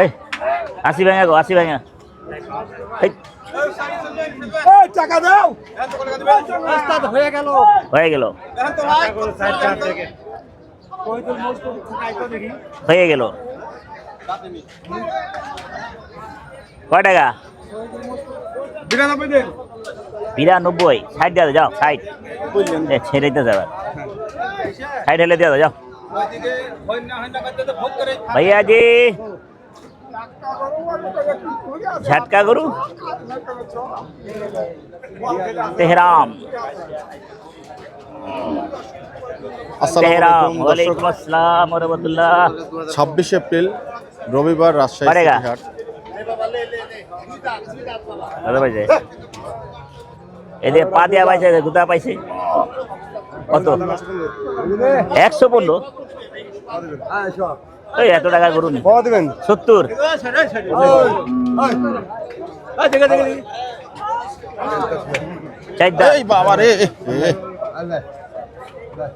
এই 80 ভাঙা গো 80 ভাঙা এই টাকা দাও হয়ে গেল হয়ে গেল হয়ে গেল কয় টাকা 92 92 60 দিয়ে যাও 60 ছেড়ে দিতে যাবে 60 হেলে দিয়ে যাও भैया जी झटका गुरु तेहराम तेहराम वालेकुम अस्सलाम व रहमतुल्लाह 26 এপ্রিল রবিবার রাজশাহী पड़ेगा সিটি হাট। দাদা ভাই এদের পা দিয়া পাইছে গুতা পাইছে কত 100 বললো এই এত টাকা করুন 70 এই বাবা রে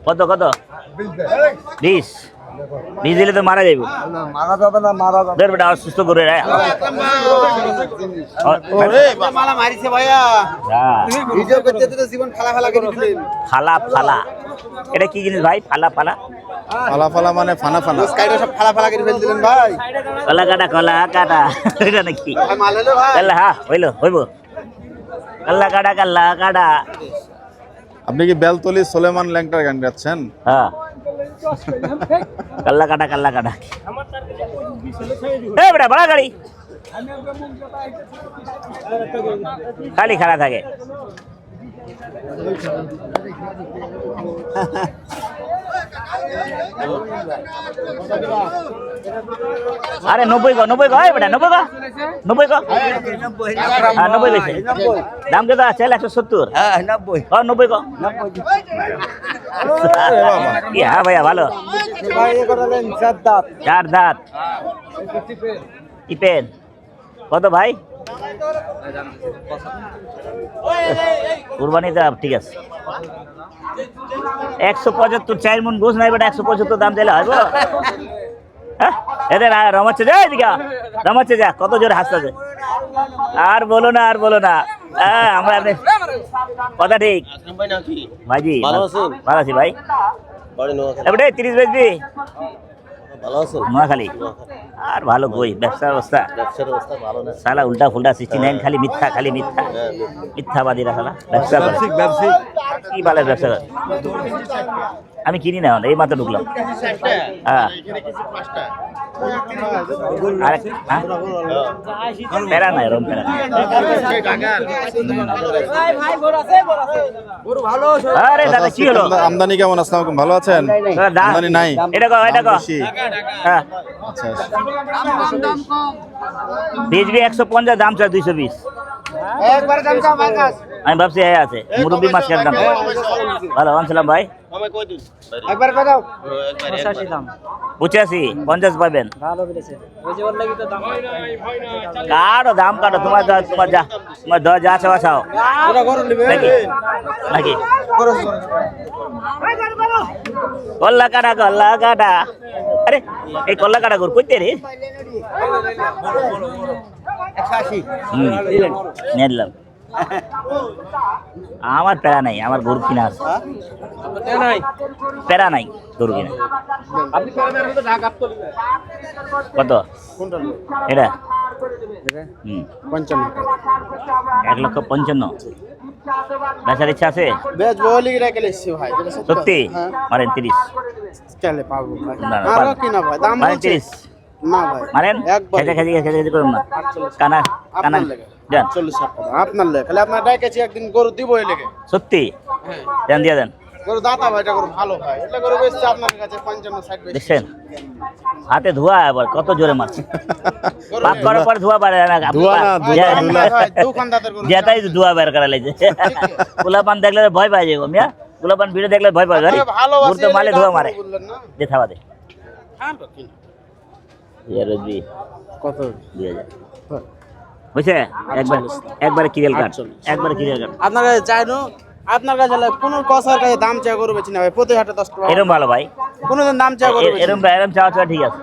কত কত 20 দিলে তো মারা যাইব মারা যাবে না মারা যাবে ধর বেটা সুস্থ করে রে ওরে মালা মারিছে ভাইয়া হ্যাঁ ভিডিও করতে তো জীবন ফালা ফালা করে দিলেন ফালা ফালা এটা কি জিনিস ভাই ফালা ফালা ফালা ফালা মানে ফানা ফানা স্কাইটা সব ফালা ফালা করে ফেল দিলেন ভাই কলা কাটা এটা নাকি মাল হলো ভাই কাল্লা হ্যাঁ হইব কাল্লা কাটা আপনি কি বেলতলি সুলেমান ল্যাংটার গান গাচ্ছেন? হ্যাঁ কাল্লা কাটা এই বেটা বড় গাড়ি খালি খাড়া থাকে আরে 90 গো এই বেটা 90 গো হ্যাঁ 90 বেশি দাম কত আছে 170 হ্যাঁ 90 হ্যাঁ 90 গো কি হ্যাঁ ভাইয়া ভালো ভাই এ করলেন চার দাঁত ইপেন কত ভাই কুরবানি দাম ঠিক আছে 175 4 মন গোস নাই বেটা 175 দাম দিলে হবে হ্যাঁ এদের রমাচ্ছে যা এদিকে রমাচ্ছে যা কত জোরে হাসতেছে আর বলো না হ্যাঁ আমরা আপনি কথা ঠিক ভাইজি ভালো আছি ভাই এবারে 30 বেচবি নোয়াখালী আর ভালো কই ব্যবসার অবস্থা সালা উল্টা ফুলটা 69 খালি মিথ্যাবাদীরা সালা ব্যবসা কি বলে ব্যবসা আমি কিনি না এই মাত্র ঢুকলাম হ্যাঁ আর প্যারা নাই রম প্যারা আরে দাদা কি হলো আমদানি কেমন? আসসালামু আলাইকুম, ভালো আছেন? আমদানি নাই, এটা কো বেশি। হ্যাঁ আচ্ছা বেচবি 150 দাম চাই 220 একবার দাম কম আকাশ আমি ভাবছি হ্যাঁ আছে মুরব্বী মাছের দাম ভালো আনছিলাম ভাই একবার কত 85 দাম 85 50 পাবেন ভালো বলেছে ওই যে ওর লাগি তো দাম কাটো তোমার যা চাওয়া চাও ওরা গরম নেবে নাকি কল্লা কাটা আরে এই কল্লা কাটা কর কইতে রে 180 নিলাম আমার প্যারা নাই আমার গরু কিনা আছে প্যারা নাই গরু কিনা আপনি কবে তো ঢাকা তো কত কোনটা এটা 55 1,55,000 বেচার ইচ্ছা আছে বেচ বলি রেখে লেছি ভাই সত্যি মারেন 30 চলে পাবো ভাই না আর কি না ভাই দাম মারেন বলছে 30 না ভাই মারেন একবার খেজা করুন না কানা আপনার লাগে দেন 40 টাকা আপনার লাগে খালি আপনার ডাইকেছি একদিন গরু দিব এই লাগে সত্যি দেন দিয়ে দেন গরু দাতা ভাই এটা গরু ভালো ভাই এটা গরু বেচছে আপনার কাছে 55 60 বেচছে দেখছেন হাতে ধোয়া আবার কত জোরে মারছে পাক করার পর ধোয়া বাড়ে না ধোয়া না, ধুলা। ভাই দোকানদারের গরু যেটাই ধোয়া বের করা লাগছে গোলাপান দেখলে ভয় পাই যাবো মিয়া গোলাপান ভিড়ে দেখলে ভয় পাই গাড়ি ঘুরতে মালে ধোয়া মারে বললেন না যে থাবা দে হ্যাঁ কি কত 2000 বুঝছে একবারে কিরেল কাট একবারে কিরেল কাট আপনারা চাইনো আপনার কাছে কোন কসার কাছে দাম চা গরু বেচি না ভাই, প্রতি হাটে 10 টাকা। এরকম ভালো ভাই, কোনদিন দাম চা গরু বেচি এরম এরম চাওয়া চাওয়া ঠিক আছে,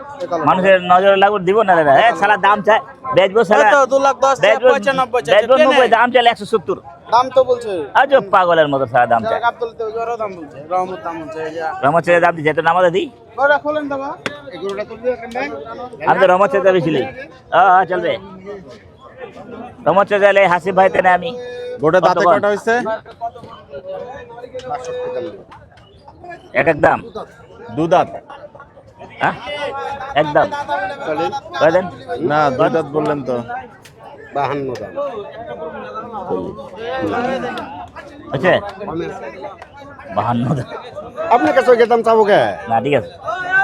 মানুষের নজরে লাগু দিব না দাদা। সালা দাম চাই, বেচবো সালা, তো 2,10,000 বেচবো 95 চাই, বেচবো কে নেয়? 90, দাম চাইলে 170। দাম তো বলছে আজ পাগলের মতো সারা দাম চাই। আব্দুল তো জোরে দাম বলছে, রহমত দাম বলছে এই যে রহমত ছেড়ে দাম দিচ্ছে, তো নামাজে দিই। গরুটা খোলেন তো বা, এই গরুটা তুলবি এখানে। আমি তো রহমত ছেড়ে বেছিলি, হ্যাঁ চলবে। রহমত ছেড়ে যাইলে হাসিব ভাইতে না আমি। গোটা দাঁতে কতক্ষণ? কটা হয়েছে? এক এক দাম, দু দাঁত হ্যাঁ একদম কয় দেন? না, দুই দাঁত বললেন তো। 52 দাম। আচ্ছা 52 দাম, আপনার কাছে ওই দাম চাবো কে? না ঠিক আছে।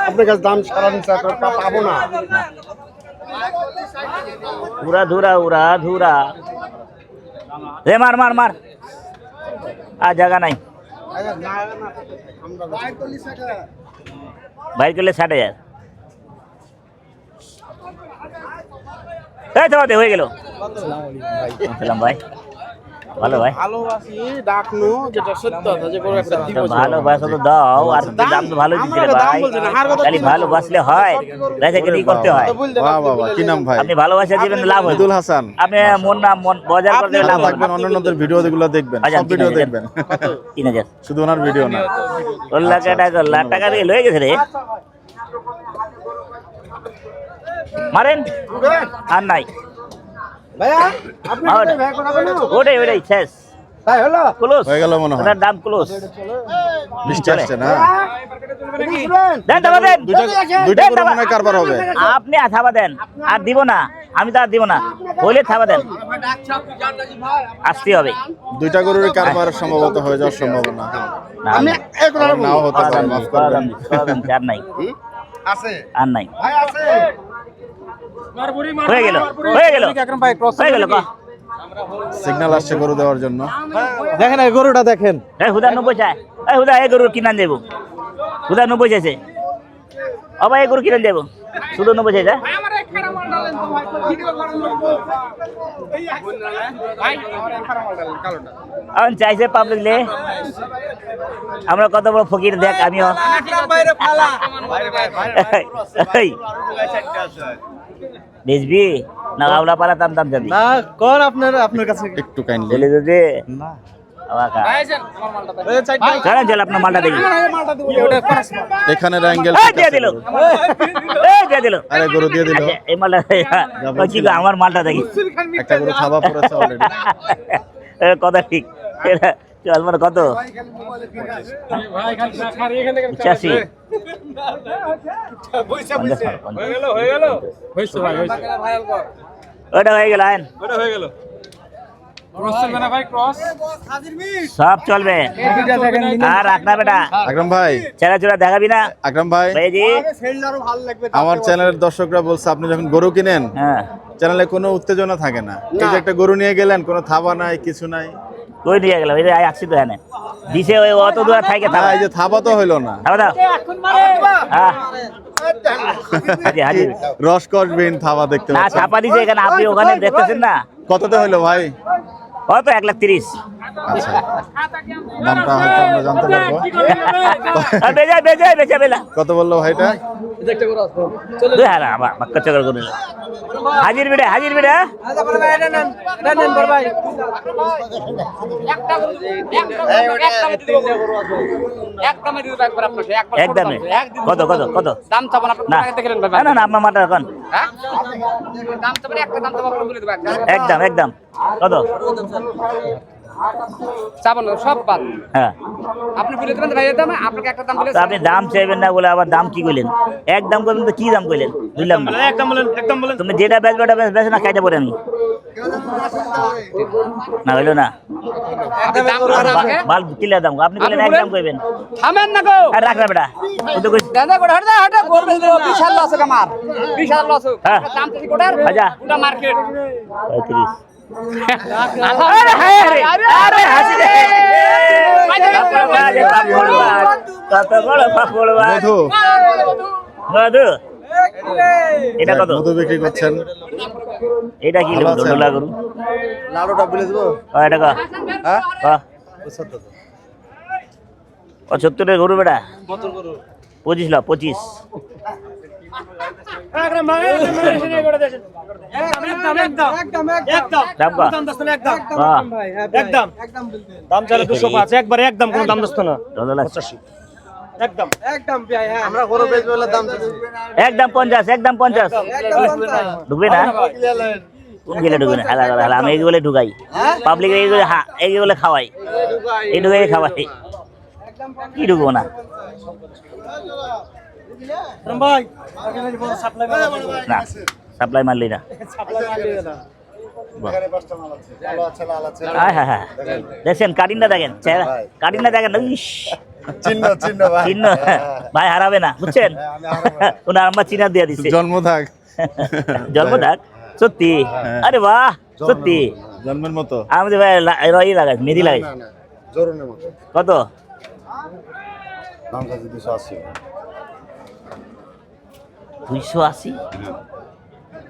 আপনার কাছে দাম সারা নিচে পাবো না। উড়া ধুরা উড়া ধুরা, রে মার মার মার, আর জায়গা নাই। বাইর করলে 60,000। এই তো বাদে হয়ে গেল। সালাম ভাই, ভালো ভাই, ভালোবাসি ডাকনো, যেটা সত্য কথা, যে গরু একটা দিব। ভালোবাসা তো দাও, আর দাম তো ভালো দিচ্ছে রে ভাই। খালি ভালোবাসলে হয়, রাজাকে কি করতে হয়? বাহ বাবা, কি নাম ভাই? আপনি ভালোবাসা দিবেন লাভ হয়, ঈদুল হাসান। আপনি মন বাজার করতে লাভ ভালো হবে। থাকবেন, অন্যান্যদের ভিডিও গুলো দেখবেন, আচ্ছা, সব ভিডিও 3,000 দেখবেন, 3,000 শুধু ওনার ভিডিও না। 1,00,000 টাকা দিয়ে লয়ে গেছে রে। মারেন আর নাই, ভাইয়া আপনি আর- কি ভাই কোনাবেন না? ওটাই ওটাই শেষ, তাই হলো? ক্লোজ হয়ে গেল মনে হয়। ওটার দাম ক্লোজ। বৃষ্টি আসছে না? দেন থাবা দেন, দুইটা গরু মনে হয় কারবার হবে। আপনি থাবা দেন, আর দিব না, আমি তো আর দিব না, হইলে থাবা দেন, আসতে হবে। দুইটা গরুর কারবার সম্ভবত হয়ে যাওয়ার সম্ভাবনা। না, আমি না, এক আবার নাও হতে পারে, মাফ করবেন। আর নাই, আছে আর নাই, ভাই আছে। হয়ে গেল হয়ে গেল হয়ে গেল। সিগন্যাল আসছে গরু দেওয়ার জন্য। দেখেন এই গরুটা দেখেন। এই হুদা 90 চাই, এই হুদা এই গরু কিনান দেবো, হুদা 90 চাইছে, অবা এই গরু কিনান দেবো, শুধু 90 চাইছে। এখন চাইছে পাবলিক লে, আমরা কত বড় ফকির দেখ। আমিও এই, বেচবি না আওলা পালা দাম দাম যাবি না কোন আপনার কাছে একটু কাইন্ডলি। বলে যদি না চলেন চল আপনার মালটা দেখি। এখানের অ্যাঙ্গেল এই দিয়ে দিল, এই দিয়ে দিল। আরে গরু দিয়ে দিল। আচ্ছা, এই মালটা ওই কি গো, আমার মালটা দেখি। একটা গরু থাবা পড়েছে অলরেডি। কথা ঠিক, এটা চল মানে কত 85 ওটা হয়ে গেল, আইন সব চলবে। আর রাখনা বেটা, আকরাম ভাই, চেরা চোরা দেখাবি না আকরাম ভাই, ভাইজি। আমার চ্যানেলের দর্শকরা বলছে আপনি যখন গরু কিনেন হ্যাঁ, চ্যানেলে কোনো উত্তেজনা থাকে না। এই যে একটা গরু নিয়ে গেলেন, কোনো থাবা নাই, কিছু নাই। কই নিয়ে গেল, এই যে আসছি তো এখানে দিছে, ওই অত দূর থাকে না, থাকা, এই যে থাবা তো হইলো না। থাকা দাও। হ্যাঁ, হাজি হাজি রসকস বিন থাবা দেখতে না পাচ্ছেন। ছাপা দিছে এখানে, আপনি ওখানে দেখতেছেন না। কততে হইলো ভাই? কত 1,30,000। আচ্ছা, দামটা হয়তো আমরা জানতে পারবো। বেজা বেজা বেজা বেলা কত বললো ভাইটা? হাজির বিড়ে হাজির বিড়ে। একদমই কত কত কত না না না আপনার মাটা এখন একদম একদম কত সব বাদ হ্যাঁ আপনি বলে দেবেন ভাই দাম আপনাকে একটা দাম বলে তো আপনি দাম চাইবেন না বলে আবার দাম কি কইলেন? এক দাম করবেন তো কি দাম কইলেন? বুঝলাম না। তুমি যেটা বেচবে ওটা বেচবে না, কাইটা পরে আমি না হইলো না আপনি দাম বলেন আমাকে মাল কিলা দাম আপনি বলেন এক দাম কইবেন। থামেন না গো আর রাখ না বেটা ও তো কইছ দাদা গোটা হটা হটা করবে বিশাল লস আমার বিশাল লস হ্যাঁ। দাম তো কোটার আচ্ছা। ওটা মার্কেট 35 আরে আরে আরে হাসি দে কত বড় পাপড় মধু, মধু এটা কত? মধু বিক্রি করছেন। এটা কি ভালো আছেন? ডোলা গরু লাড়ুটা বলে দেবো। এটা কত? হ্যাঁ কত? 75 75-এর গরু বেটা 25 লাখ 25 দাম কত? বাহ, দাম চালে 205 একবারে একদম কোনো দাম দস্ত না কত লাগছে? একদম আমরা গরু বেচবো বলে দাম চাচ্ছি। একদম 50 একদম 50 ঢুকবে না কোন গেলে ঢুকবে না হালা হালা আমি এইগুলো ঢুকাই পাবলিক এইগুলো খাওয়াই এই ঢুকাই খাওয়াই কি ঢুকবো না ভাই না সাপ্লাই মারলি না বাহ। হ্যাঁ হ্যাঁ হ্যাঁ দেখছেন কাটিংটা দেখেন কাটিংটা দেখেন ইস, চিহ্ন চিহ্ন ভাই চিহ্ন ভাই হারাবে না বুঝছেন ওনার আমার চিহ্ন দিয়ে দিচ্ছে জন্ম থাক জন্ম থাক সত্যি আরে বাহ সত্যি জন্মের মতো আমাদের ভাই রই লাগাই মেহেদি লাগাই জরুনের মতো কত দাম চাচ্ছি 280 280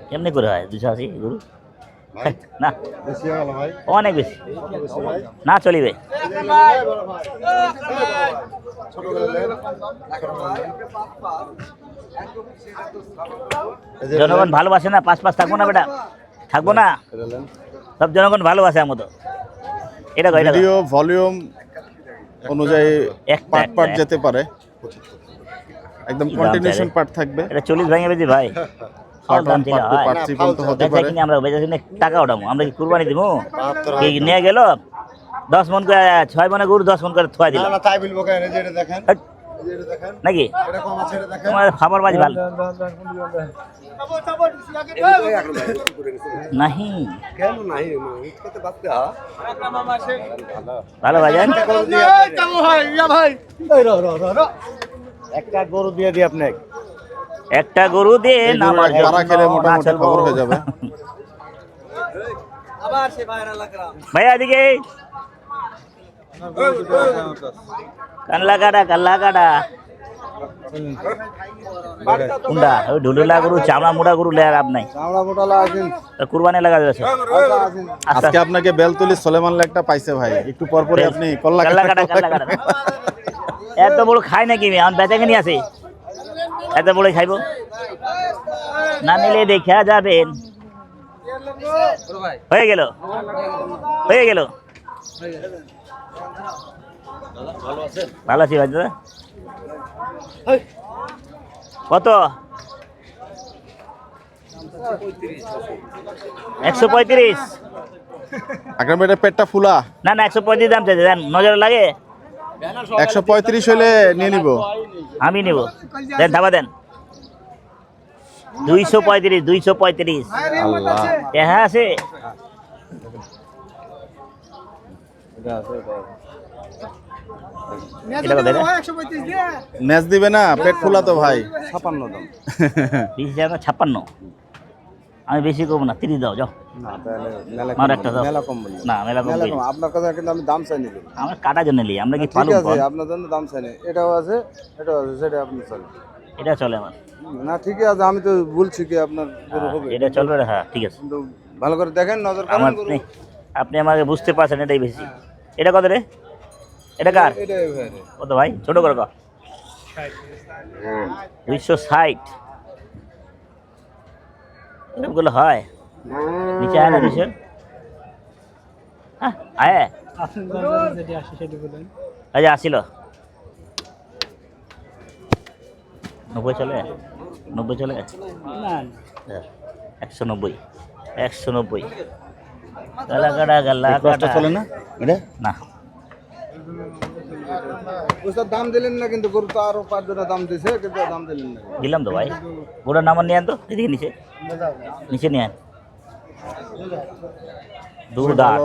কেমনে করে হয় 280 গরু না বেশি হয়ে গেল ভাই অনেক বেশি না চলিবে ছোট করে নেন। জনগণ ভালোবাসে না পাঁচ থাকবো না বেটা থাকবো না সব জনগণ ভালোবাসে আমার তো এটা কয় এটা কয়? ভিডিও ভলিউম অনুযায়ী একটা, পার্ট পার্ট একটা। যেতে পারে একদম কি দাম কন্টিনিউশন চাইলে? পার্ট থাকবে এটা 40 ভেঙে বেশি ভাই পার্ট দাম 1 ছিল, পার্ট 2 হয়। পার্ট 3 পর্যন্ত হতে বেচা পারে কিনে আমরা বেচা কিনে টাকা উঠাবো আমরা কি কুরবানি দিব 72 কি নিয়ে গেল 10 মন করে 6 মনে গরু 10 মন করে থোয়া দিল না না তাই বলবো কেন এই যে এটা দেখেন হট, এই যে এটা দেখেন নাকি এটা কম আছে এটা দেখেন তোমার খাবার বাজ ভালো নাহি কেন নাই কত বাঁচতে হ্যাঁ ভালো বাজান একটা গরু দিয়ে দিই আপনাকে একটা গরু দিয়ে এই না গরুর আমার পাড়া খেলে জন্য না মোটামুটি চলবো। খবর হয়ে যাবে ভাইয়া এদিকে কাল্লা কাটা কোনটা ওই ঢুলুলা গরু চামড়া মোটা গরু লেয়ার আপ নাই আমরা মোটালা আছেন কুরবানি লাগা যাচ্ছে আজকে আপনাকে বেলতলি সোলেমান লেকটা পাইছে ভাই একটু পর পরে আপনি কল্লা কাল্লা কাটা এত বড় খাই নাকি আমি আমার বেচা কিনি আছে এত বড় খাইবো না নিলে দেখা যাবেন হয়ে গেল ভালো আছি ভাই দাদা কত 135 আকরাম ভাই, এটা পেটটা ফুলা না 135 দাম চাইছে দেন নজর লাগে 135 হলে নিয়ে নিব আমি নেব দেন ধাবা দেন 235 আল্লাহ হ্যাঁ আছে এটা কত এটা? ম্যাচ দিবে না পেট ফুলা তো ভাই 56 দাম 20,56 আমি বেশি করবো না 30 দাও যাও না তাহলে মেলা আমার একটা দাও মেলা কম বললেন না মেলা কম মেলা করি। কম আপনার কথা কিন্তু আমি দাম চাই নিলাম আমরা কাটার জন্য নিই আমরা কি ঠিক পালু আছে আপনার জন্য দাম চাই না এটাও আছে এটাও আছে সেটা আপনি চলে এটা চলে আমার না ঠিক আছে আমি তো বলছি কি আপনার গরু হবে এটা চলবে রে, হ্যাঁ ঠিক আছে কিন্তু ভালো করে দেখেন নজর করেন আমার গরু আপনি আমাকে বুঝতে পারছেন এটাই বেশি এটা কত রে এটা কার এটাই ভাই রে। কত ভাই ছোট করে কর 260 এরকমগুলো হয় নিচে আয় না 200 হ্যাঁ আয় আচ্ছা আসিল 90 চলে 90 চলে 190 গালা কষ্ট চলে না এটা না ওস্তাদ দাম দিলেন না কিন্তু গরু তো আরো 5 জনের দাম দিছে কিন্তু দাম দিলেন না দিলাম তো ভাই গোড়ার নাম্বার নিয়ে আন তো এদিকে নিচে নিয়ে আন দুধ আট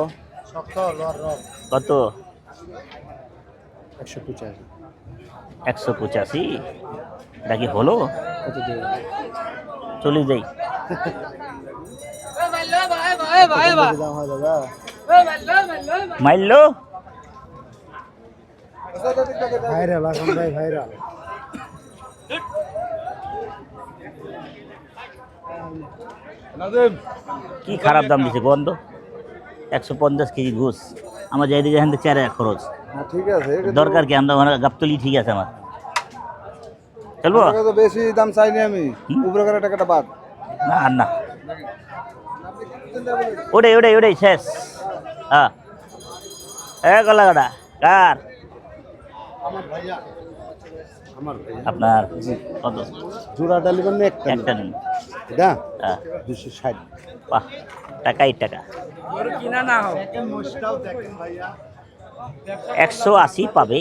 কত 185 এটা কি হলো 40 দেই মাইলো ভাইরাল এখন ভাই ভাইরাল কি খারাপ দাম দিছে গন্ধ 150 কেজি ঘুষ আমার যেদিকে এখান থেকে 4 খরচ হ্যাঁ, ঠিক আছে কিন্তু দরকার কি আমরা মানে গাবতলি ঠিক আছে আমার চলবো টাকা তো বেশি দাম চাইনি আমি উপরে করে টাকাটা বাদ না আর না ওটাই ওটাই ওটাই শেষ হ্যাঁ এ গলাগড়া কার আপনার কত জোড়া ডালি মানে একটা নিন এটা হ্যাঁ 260 বাহ টাকাই টাকা 180 পাবে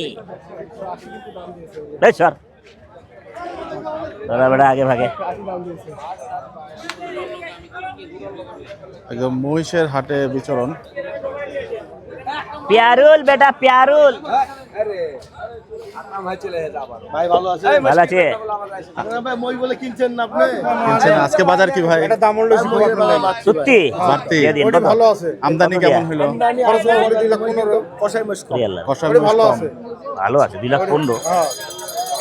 এই সর তোরা বেটা আগে ভাগে একদম মহিষের হাটে বিচরণ। প্যারুল বেটা প্যারুল ভাই ভালো আছে ভালো আছে ভাই মই বলে কিনছেন না আপনি কিনছেন না? আজকে বাজার কি ভাই? এটা দাম হলো সত্যি বাড়তি? দিয়ে দিন, ওটা কত? ভালো আছে আমদানি কেমন হলো? খরচ করে 2 লাখ 15 কষাই মাস ওরে আল্লাহ, কষা ওটা মহিষ ভালো কম। আছে ভালো আছে 2,15,000 হ্যাঁ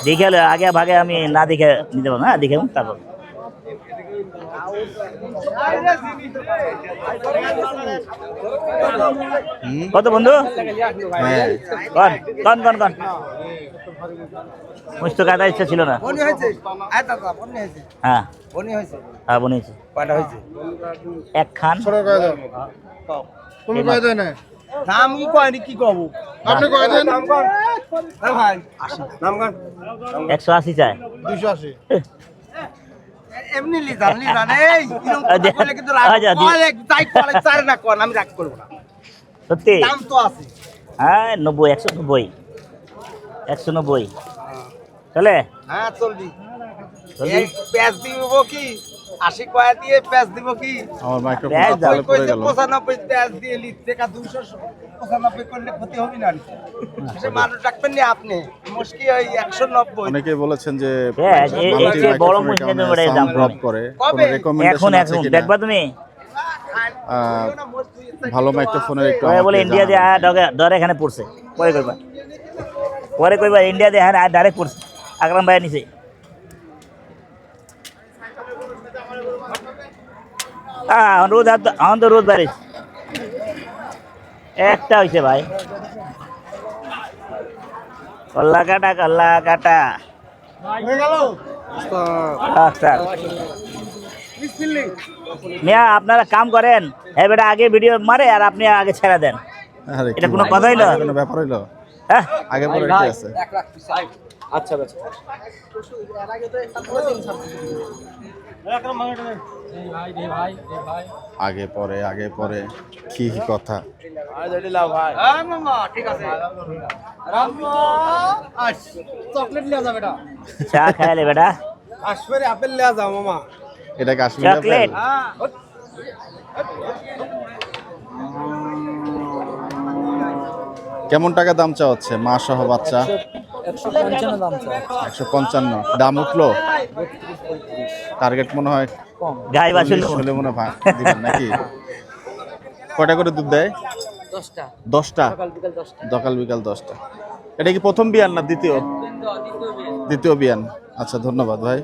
দেখে হলে আগে ভাগে আমি না দেখে নিতে পারবো না দেখে তারপর কত বন্ধু হ্যাঁ কন কন কন কন মুস্ত কাটার ইচ্ছা ছিল না বনি হয়েছে দাদা বনি হয়েছে হ্যাঁ বনি হয়েছে হ্যাঁ বনিয়েছি কয়টা হয়েছে এক খান ছোট কয় দাও তুমি কয় দেন দাম কি কয়নি কি কব আপনি কয় দেন দাম কর ভাই দাম কর 180 চায় 280 এমনি লিজান এই কিরম আচ্ছা, বলে কিন্তু রাগ আচ্ছা, কলে তাই কলে চার না কোন আমি রাগ করব না সত্যি দাম তো আছে হ্যাঁ 90 190 190 চলে হ্যাঁ চলবি চলবি? এই প্যাচ দিব কি 80 কয়া দিয়ে প্যাচ দিব কি আমার মাইক্রোফোন ব্যাস দাও। তাহলে পড়ে কইতে গেল। 95 প্যাচ দিয়ে লিখ টাকা 295 করলে ক্ষতি হবে না সে মানুষ রাখবেন না আপনি মুশকিল ওই 190 অনেকে বলেছেন যে ব্যাস, এর চেয়ে বড় মহিষ মাল্টি নিতে পারে, দাম ড্রপ কমে। করে কবে? কোনো রেকমেন্ডেশন আছে এখন কিনা? দেখবা তুমি ভালো মাইক্রোফোনের একটু ওরা বলে আমাকে ইন্ডিয়া দিয়ে জানাবেন। ডরে এখানে পড়ছে পরে কইবা ইন্ডিয়া দিয়ে হ্যাঁ ডাইরেক্ট পড়ছে আকরাম ভাই নিছে রোদ এখন তো রোদ বাড়িস একটা হয়েছে ভাই কল্লা কাটা হয়ে গেল আচ্ছা মিয়া আপনারা কাম করেন হ্যাঁ বেটা আগে ভিডিও মারে আর আপনি আগে ছেড়ে দেন আরে এটা কি কোনো বলেন? কথা হইলো? কোনো ব্যাপার হইলো? হ্যাঁ আগে পরে কি আছে? আচ্ছা আচ্ছা আগে পরে কি কথা? হ্যাঁ মামা ঠিক আছে চকলেট লিয়া যাবে এটা চা খাইলে বেটা কাশ্মীরি আপেল লিয়া যাও মামা এটা কাশ্মীরি চকলেট আপেল? হ্যাঁ কেমন টাকা দাম চাওয়াচ্ছে মা সহ বাচ্চা? 155 দাম উঠলো? টার্গেট মনে হয় গাই বাছুর 40 হলে মনে হয় দিবেন নাকি? কয়টা করে দুধ দেয়? 10টা সকাল বিকাল 10টা। এটা কি প্রথম বিয়ান না দ্বিতীয় বিয়ান? আচ্ছা ধন্যবাদ ভাই।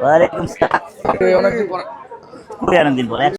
ওয়ালাইকুম আসসালাম অনেকদিন পরে